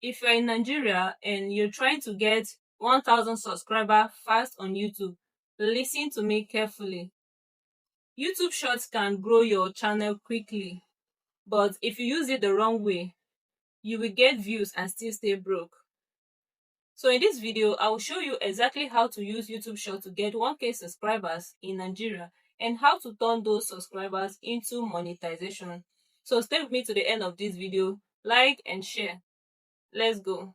If you're in Nigeria and you're trying to get 1,000 subscribers fast on YouTube, listen to me carefully. YouTube Shorts can grow your channel quickly, but if you use it the wrong way, you will get views and still stay broke. So in this video, I will show you exactly how to use YouTube Shorts to get 1K subscribers in Nigeria and how to turn those subscribers into monetization. So stay with me to the end of this video, like and share. Let's go.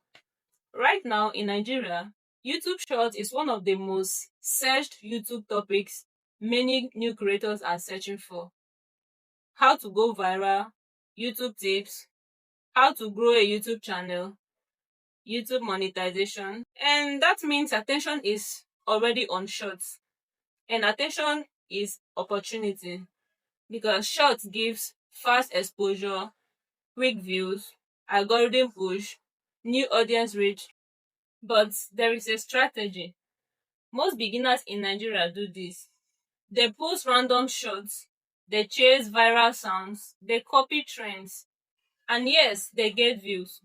Right now in Nigeria, YouTube Shorts is one of the most searched YouTube topics many new creators are searching for. How to go viral, YouTube tips, how to grow a YouTube channel, YouTube monetization. And that means attention is already on Shorts. And attention is opportunity because Shorts gives fast exposure, quick views, algorithm push, new audience reach. But there is a strategy. Most beginners in Nigeria do this. They post random shots, they chase viral sounds, they copy trends, and yes, they get views,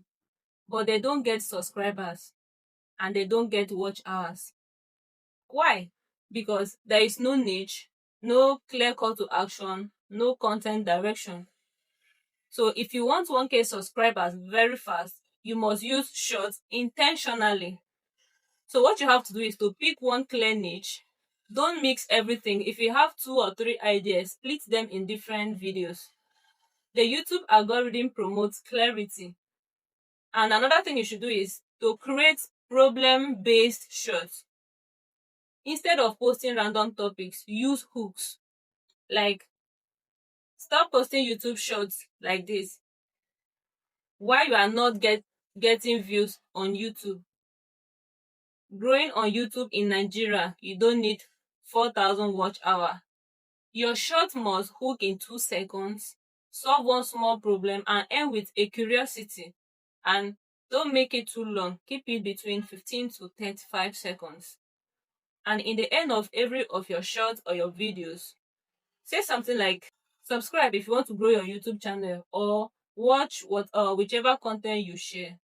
but they don't get subscribers and they don't get watch hours. Why? Because there is no niche, no clear call to action, no content direction. So if you want 1K subscribers very fast, you must use shorts intentionally. So what you have to do is to pick one clear niche. Don't mix everything. If you have 2 or 3 ideas, split them in different videos. The YouTube algorithm promotes clarity. And another thing you should do is to create problem-based shorts. Instead of posting random topics, use hooks. Like, stop posting YouTube shorts like this. Why you are not getting views on YouTube? Growing on YouTube in Nigeria, you don't need 4,000 watch hour. Your short must hook in 2 seconds, solve one small problem and end with a curiosity. And don't make it too long. Keep it between 15 to 35 seconds. And in the end of every of your shorts or your videos, say something like, subscribe if you want to grow your YouTube channel, or watch whichever content you share.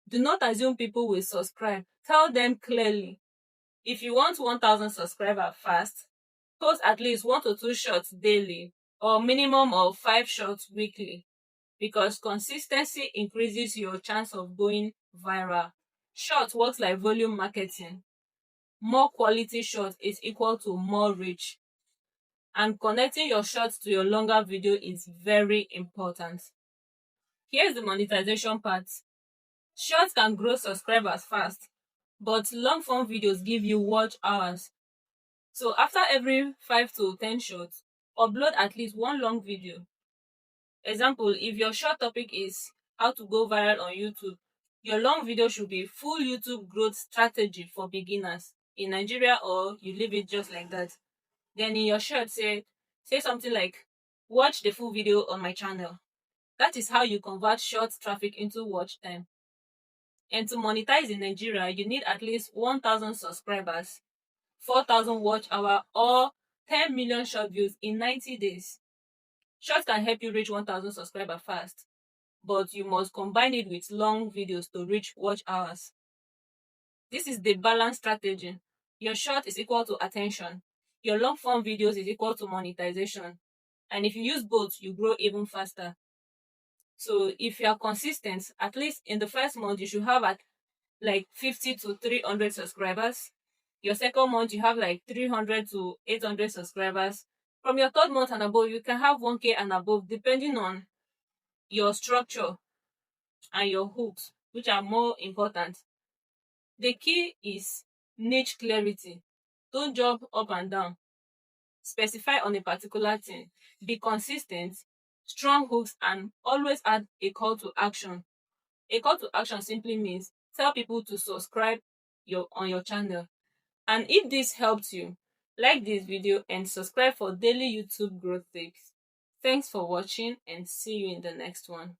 Do not assume people will subscribe. Tell them clearly. If you want 1,000 subscribers fast, post at least 1 to 2 shots daily or minimum of 5 shots weekly, because consistency increases your chance of going viral. Short works like volume marketing. More quality shot is equal to more reach. And connecting your shorts to your longer video is very important. Here's the monetization part. Shorts can grow subscribers fast, but long form videos give you watch hours. So after every 5 to 10 shots, upload at least one long video. Example, if your short topic is how to go viral on YouTube, your long video should be full YouTube growth strategy for beginners in Nigeria, or you leave it just like that. Then in your short, say something like, watch the full video on my channel. That is how you convert short traffic into watch time. And to monetize in Nigeria, you need at least 1,000 subscribers, 4,000 watch hour, or 10 million short views in 90 days. Shorts can help you reach 1,000 subscribers fast, but you must combine it with long videos to reach watch hours. This is the balance strategy. Your short is equal to attention. Your long form videos is equal to monetization. And if you use both, you grow even faster. So if you are consistent, at least in the first month, you should have at like 50 to 300 subscribers. Your second month, you have like 300 to 800 subscribers. From your third month and above, you can have 1K and above, depending on your structure and your hooks, which are more important. The key is niche clarity. Don't jump up and down. Specify on a particular thing. Be consistent, strong hooks, and always add a call to action. A call to action simply means tell people to subscribe on your channel. And if this helped you, like this video and subscribe for daily YouTube growth tips. Thanks for watching and see you in the next one.